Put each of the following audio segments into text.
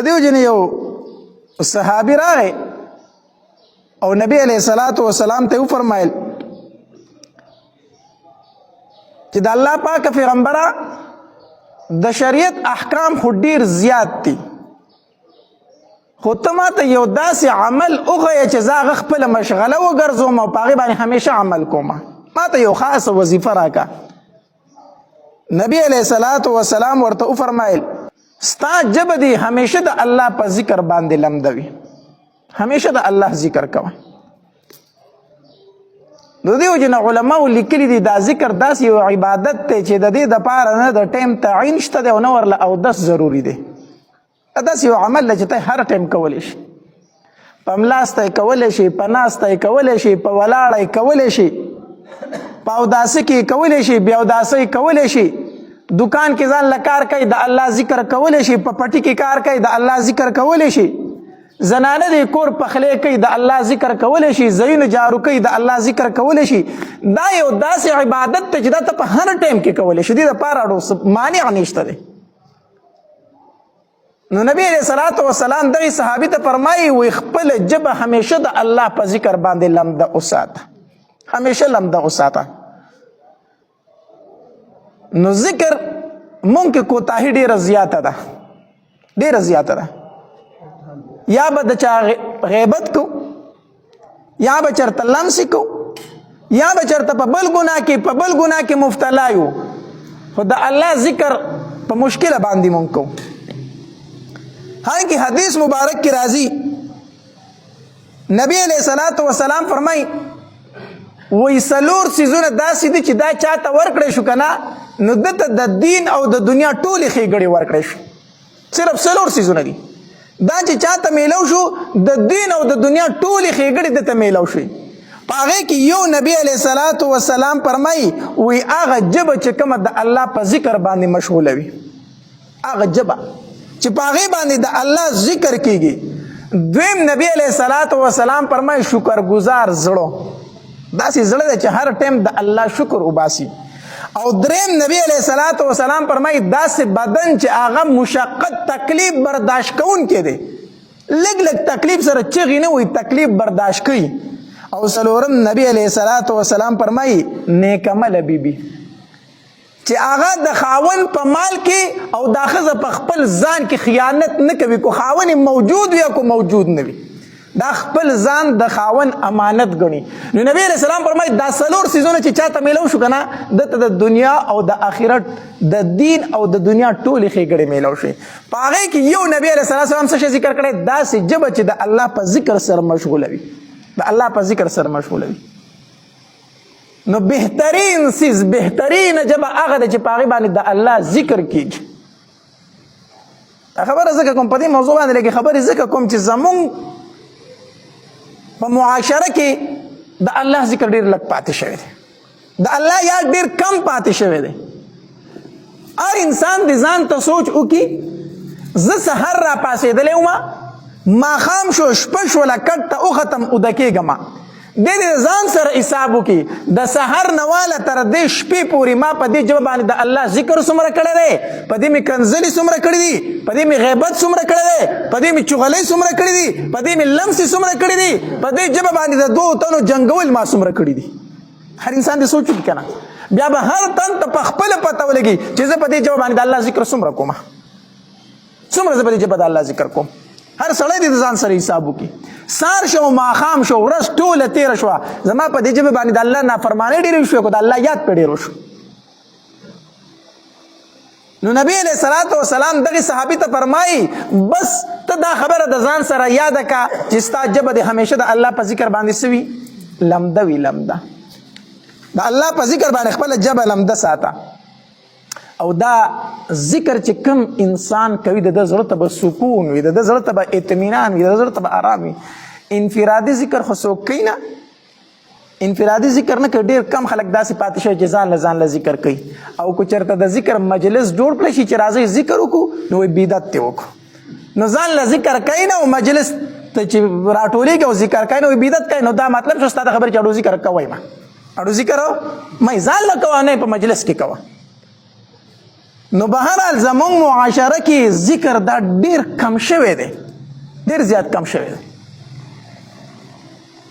دیو جن یو صحابي راغی او نبی علیہ الصلوۃ والسلام ته فرمایل چې د الله پاک پیغمبره د شریعت احکام خو ډیر زیات دي، خو ته ماته یو داسې عمل وښیه چې زه هغه خپله مشغله وګرځوم او په هغې باندې همیشه عمل کوم، ماته یو خاصه وظیفه راکړه. نبی علیہ الصلوۃ والسلام ورته وفرمایل ستا ژبه دې همیشه د الله په ذکر باندې لمده وي، همیشه د الله ذکر کوه. د دې وجې نه علماو لیکلي دي دا ذکر داسې یو عبادت دی چې د دې دپاره نه د ټایم تعین شته دی او نه ورله اودس ضروري دی. داسې یو عمل دی چې ته هر ټایم کولی شي، په ملاسته یې کولی شي، په ناسته یې کولی شي، په ولاړه یې کولی شي، په اوداسه کې یې کولی شي، بې اوداسه یې کولی شي، دکان کې ځان له کار کوي د الله ذکر کولی شي، په پټي کې کار کوي د الله ذکر کولی شي، زنانه د کور پخلی کوي د الله ذکر کولی شي، ځایونه جارو کوي د الله ذکر کولی شي. دا یو داسې عبادت دی چې دا ته په هر ټایم کې کولی شي، دې دپاره مانع نشته دی. نو نبی علیہ الصلوۃ والسلام دغې صحابي ته فرمایي وایي خپله ژبه همیشه د الله په ذکر باندې لمده وساته، همیشه لمده وساته. نو ذکر مونږ کې کوتاهي ډېره زیاته ده، ډېره زیاته ده. یا به د چا غیبت کو، یا به چرته لمس کو، یا به چرته په بل ګناه کې مبتلا یو، خو د الله ذکر په مشکله باندې مونږ کو. حالانکه حدیث مبارک کی راضی نبی علیہ الصلوۃ والسلام فرمای وی سلور سیزونه داسې دي چې دا چاته ورکړی شو کنه نو دته د دین او د دنیا ټولې ښېګړې ورکړی شو. صرف سلور سیزونه دي دا چې چاته میلو شو د دین او د دنیا ټولې ښېګړې دته میلو شوي. په هغې کې یو نبی علیہ الصلوۃ والسلام فرمایي وی هغه ژبه چې کومه د الله په ذکر باندې مشغوله وي، هغه ژبه چې په هغې باندې د الله ذکر کیږي. دویم نبی علیہ الصلوۃ والسلام فرمایي شکرګزار زړه، داسې زړه دی چې هر ټایم د الله شکر وباسي. او دریم نبی علیہ الصلوۃ والسلام فرمایي داسې بدن چې هغه مشقت تکلیف برداشت کوونکی دی، لږ لږ تکلیف سره چغې نه وي، تکلیف برداشت کوي. او څلورم نبی علیہ الصلوۃ والسلام فرمایي نیک عمله بیبي چې هغه د خاون په مال کې او دا ښځه په خپل ځان کې خیانت نه کوي، کو خاون موجود وي او کو موجود نه وي، دا خپل ځان د خاون امانت ګڼي. نو نبی علیہ السلام فرمایي دا څلور څیزونه چې چاته میلو شو که نه دته د دنیا او د آخرت د دین او د دنیا ټولې ښېګړې میلو شي. په هغې کې یو نبی علیہ السلام څه شی ذکر کړی؟ داسې ژبه چې د الله په ذکر سره مشغوله وي، د الله په ذکر سره مشغوله وي. نو بهترین سیز بهترین ژبه هغه ده چې په هغې باندې د الله ذکر کېږي. خبره ځکه کوم په دې موضوع باندې لږې خبرې ځکه کوم چې زمونږ په معاشره کې د الله ذکر ډېر لږ پاتې شوی دی، د الله یاد ډېر کم پاتې شوی دی. هر انسان د ځان ته سوچ وکړي زه سحر را پاسېدلی ومه، ماښام شو شپه شوله کټ ته وختم اوده کېږمه، دې د ځان سره حساب وکړي د سحر نه واله تر دې شپې پورې ما په دې ژبه باندې د الله ذکر څومره کړی دی، په دې مې کنځلې څومره کړي دي، په دې مې غیبت څومره کړی دی، په دې مې چغلۍ څومره کړي دي، په دې مې لمسې څومره کړي دي، په دې ژبه باندې د دوو تنو جنګول ما څومره کړي دي. هر انسان دې سوچ وکړي که نه، بیا به هر تن ته په خپله پته ولګي چې زه په دې ژبه باندې د الله ذکر څومره کومه، څومره زه په دې ژبه د الله ذکر کوم. هر سړی دې د ځان سره حساب وکړي. سار شو ماښام شو ورځ ټوله تېره شوه زما په دې ژبې باندې د الله نافرمانۍ ډېرې شوې خو د الله یاد پرې ډېر وشو. نو نبی علیہ الصلوۃ والسلام دغې صحابي ته فرمایي بس ته دا خبره د ځان سره یاده که چې ستا ژبه دې همیشه د الله په ذکر باندې څه وي؟ لمده وي، لمده د الله په ذکر باندې خپله ژبه لمده ساته. او دا ذکر چې کوم انسان کوي د ده زړه ته به سکون وي، د ده زړه ته به اطمینان وي، د ده زړه ته به آرام وي. انفرادي ذکر خو څوک کوي نه، انفرادي ذکر نه کوي. ډېر کم خلک داسې پاتې شوي چې ځان له ذکر کوي. او که چېرته د ذکر مجلس جوړ کړی شي چې راځئ ذکر وکړو نو وایي بدعت دې وکړو. نو ځان له ذکر کوي نه او مجلس ته چې راټولېږي او ذکر کوي نو وایي بدعت کوي. نو دا مطلب شو ستا د خبرې چې اړو ذکر کوئ ما اړو ذکر مې ځان له کوه نه په مجلس کې کوه. نو بهرحال زمونږ معاشره کې ذکر دا ډیر کم شوی دی، ډیر زیات کم شوی دی.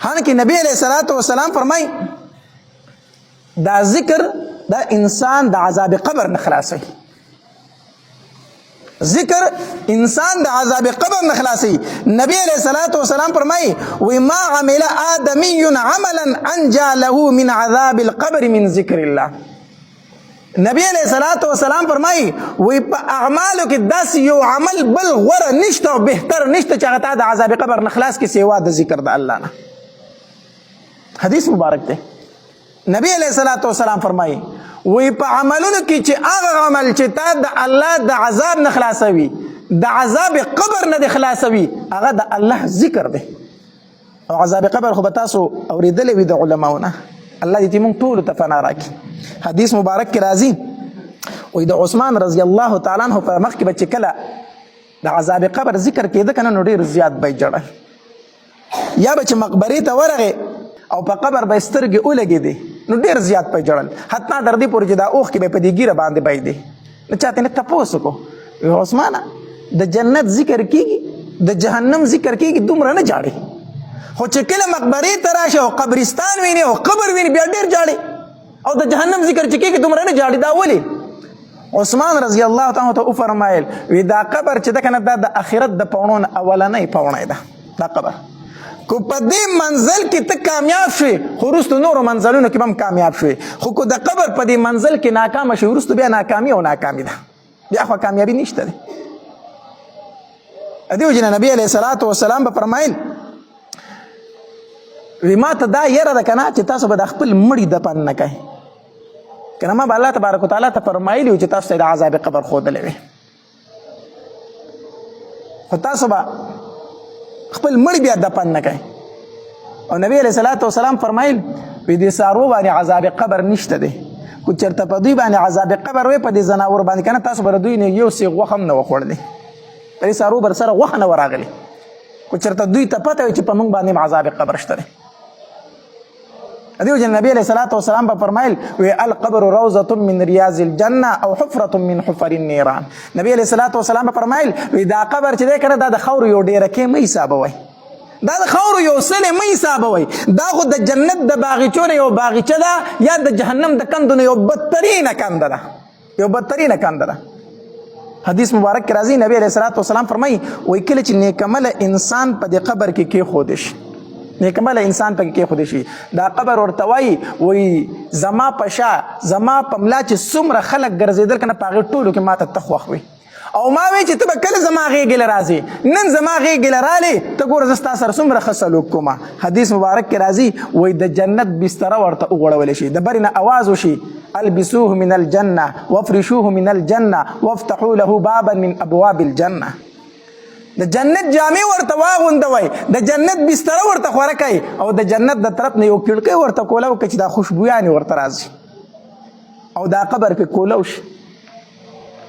حالانکه نبی علیہ الصلوۃ والسلام فرمای دا ذکر دا انسان د عذاب قبر نه خلاصوي. ذکر انسان د عذاب قبر نه خلاصوي. نبی علیہ الصلوۃ والسلام فرمای و ما عمل آدمی عملا انجا له من عذاب القبر من ذکر الله. نبی علیہ الصلوۃ والسلام فرمای وی په اعمالو کې داس یو عمل بل غوره نشته او بهتر نشته چې هغه ته د عذاب قبر نه خلاص کې سیوا د ذکر د الله نه. حدیث مبارک دی. نبی علیہ الصلوۃ والسلام فرمای وی په عملونو کې چې هغه عمل چې تا د الله د عذاب نه خلاصوي، د عذاب قبر نه خلاصوي، هغه د الله ذکر دی. او عذاب قبر خو به تاسو اورېدلی وي د علماونه. الله دې موږ ټولو ته پناه راکړي. حدیث مبارک کې راځي وی د عثمان رضی الله تعالی عنہ په مخ کې به چې کله د عذاب قبر ذکر کېده کنه نو ډېر زیات به یې جړل، یا به چې مقبرې ته ورغې او په قبر به سترګې ولګېدې نو ډېر زیات به جړل، حتی تر دې پورې چې دا اوښکې به په دې ږیره باندې بهېدې. نو چا ترې تپوس وکړو عثمانه د جنت ذکر کېږي د جهنم ذکر کېږي دومره نه جاړې، خو چې کله مقبرې ته راشي او قبرستان ویني او قبر ویني بیا ډېر جاړې، او د جهنم ذکر چې کېږي دومره نه جاړې. دا ولې؟ عثمان رضی الله تعالی ته وفرمایل وی دا قبر چې ده که نه دا د آخرت د پوړو نه اولنۍ پوړی ده. دا قبر کو په دې منزل کې ته کامیاب شوې خو وروستو نورو منزلونو کې به هم کامیاب شوې، خو کو د قبر په دې منزل کې ناکامه شوې وروستو بیا ناکامي او ناکامي ده، بیا خو کامیابي نشته ده. دې وجې نه نبي علیه الصلاة والسلام به فرمایل وی ما ته دا یره ده که نه چې تاسو به د خپل مړي دفن نه کوئ، که نه ما به الله تبارک وتعالی ته فرمایلي وي چې تاسو ته د عذاب قبر ښودلی وي، خو تاسو به خپل مړي بیا دفن نه کوي. او نبی علیہ الصلوۃ والسلام فرمایل وی دې څاروو باندې عذاب قبر نشته دی، کو چېرته په دوی باندې عذاب قبر وی په دې ځناور باندې که نه تاسو به د دوی نه یو سیغ غوښه هم نه وخوړلی، په دې څاروو بر سره غوښه نه وراغلې، کو چېرته دوی ته پته وي چې په موږ باندې هم عذاب قبر شته دی. دې وجې نبی علیہ الصلوۃ والسلام به فرمایل وی القبر روضة من ریاض الجنه او حفرة من حفر النیران. نبی علیہ الصلوۃ والسلام به فرمایل وی دا قبر چې دی که نه دا د خاورو یو ډیرکې مه حسابوئ، دا د خاورو یو څلی مه حسابوئ، دا خو د جنت د باغچو نه یو باغچه ده یا د جهنم د کندو نه یو بدترینه کنده ده، یو بدترینه کنده ده. حدیث مبارک کې راځي نبی علیہ الصلوۃ والسلام فرمایي وی کله چې نیکمله انسان په دې قبر کې کېښودی شي، نیکمله انسان پکې کېښودی شي، دا قبر ورته وایي وی زما په شا زما په ملا چې څومره خلک ګرځېدل که نه په هغې ټولو کې ما ته ته خوښ وي، او ما وی چې ته به کله زما غېږې له راځې، نن زما غېږې له رالې ته ګوره زه ستا سره څومره ښه سلوک کومه. حدیث مبارک کې راځي وی د جنت بستره ورته وغوړولی شي، د برې نه اواز وشي البسوه من الجنه وافرشوه من الجنه وافتحوا له بابا من ابواب الجنه. د جنت جامې ورته واغوندوئ، د جنت بستره ورته خوره کوئ، او د جنت د طرف نه یو کړکۍ ورته کوله وکړئ چې دا خوشبویانې ورته راځي او دا قبر پې کولو شي.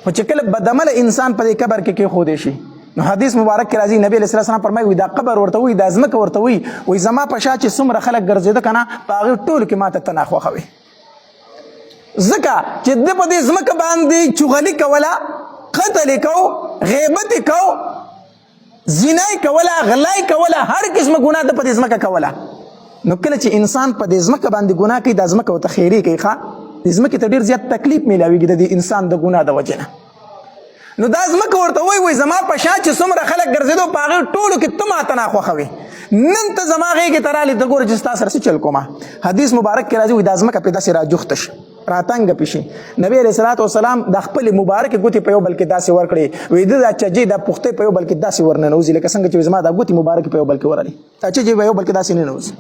خو چې کله بدعمله انسان په دې قبر کې کېښودی شي نو حدیث مبارک کې راځي نبی علیه السلام فرمایي وي دا قبر ورته وي، دا ځمکه ورته وي زما په شا چې څومره خلک ګرځېده که نه په هغې ټولو کې ما ته ته ناخوښه وي، ځکه چې ده په دې ځمکه باندې چغلي کوله، قتل یې کو، غیبت یې کو، زینای کوله، غلای کوله، هر قسمه ګناه ده په دې ځمکه کوله. نو کله چې انسان په دې ځمکه باندې ګناه کوي دا ځمکه ورته خیرې کوي، ښه دې ځمکې ته ډېر زیات تکلیف میلاویږي د دې انسان د ګناه د وجې نه. نو دا ځمکه ورته وایي زما په شا چې څومره خلک ګرځېدو په هغې ټولو کې ته ماته ناخوښه وې، نن ته زما غېږې ته رالې ته ګوره چې ستا سره څه چل کومه. حدیث مبارک کې راځي وایي دا ځمکه پې داسې راجوخته شي، راتنګه پې شي. نبی علیه الصلوۃ والسلام د خپلې مبارکې ګوتې په یو بل کې داسې ورکړې، وایي ده دا چجې دا پختې په یو بل کې داسې ورننوځي لکه څنګه چې زما دا ګوتې مبارکې په یو بل کې ورالي، دا چجې په یو بل کې داسې ننوځي.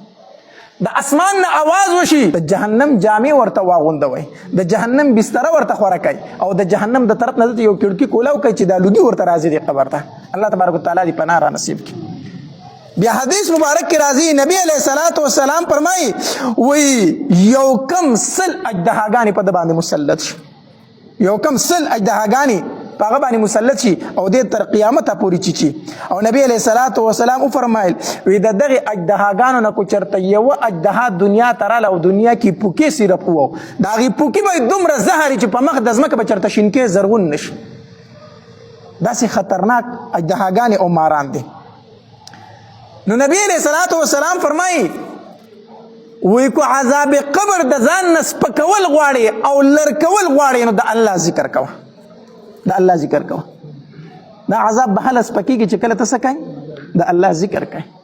د اسمان نه اواز وشي د جهنم جامې ورته واغوندوئ، د جهنم بستره ورته خوره کوي، او د جهنم د طرف نه دلته یو کړکۍ کولاو کوي چې دا لوګي ورته راځي دې قبر ته. الله تبارک وتعالی دې پناه را نصیب کړي. بیا حدیث مبارک کې راځي نبی علیہ الصلوۃ والسلام فرمایي وی یو کم سل اجدهاګانې په ده باندې مسلط شي، یو کم سل اجدهاګانې په هغه باندې مسلط شي او دې تر قیامته پورې چیچي. او نبی علیه الصلاة والسلام وفرمایل وی د دغې اجدهاګانو نه کو چېرته یوه اجدها دنیا ته راله او دنیا کې پوکې سیرپ وو د هغې پوکې به دومره زهر چې په مخ د ځمکه به چېرته شینکې زرغون نه شي. داسې خطرناک اجدهاګانې او ماران دي. نو نبی علیہ الصلوۃ والسلام فرمایي وی کو عذاب قبر د ځان نه سپکول غواړي او لر کول غواړي نو د الله ذکر کوه، د الله ذکر کوه. دا عذاب به هله سپکېږي چې کله ته څه کوې د الله ذکر کوې.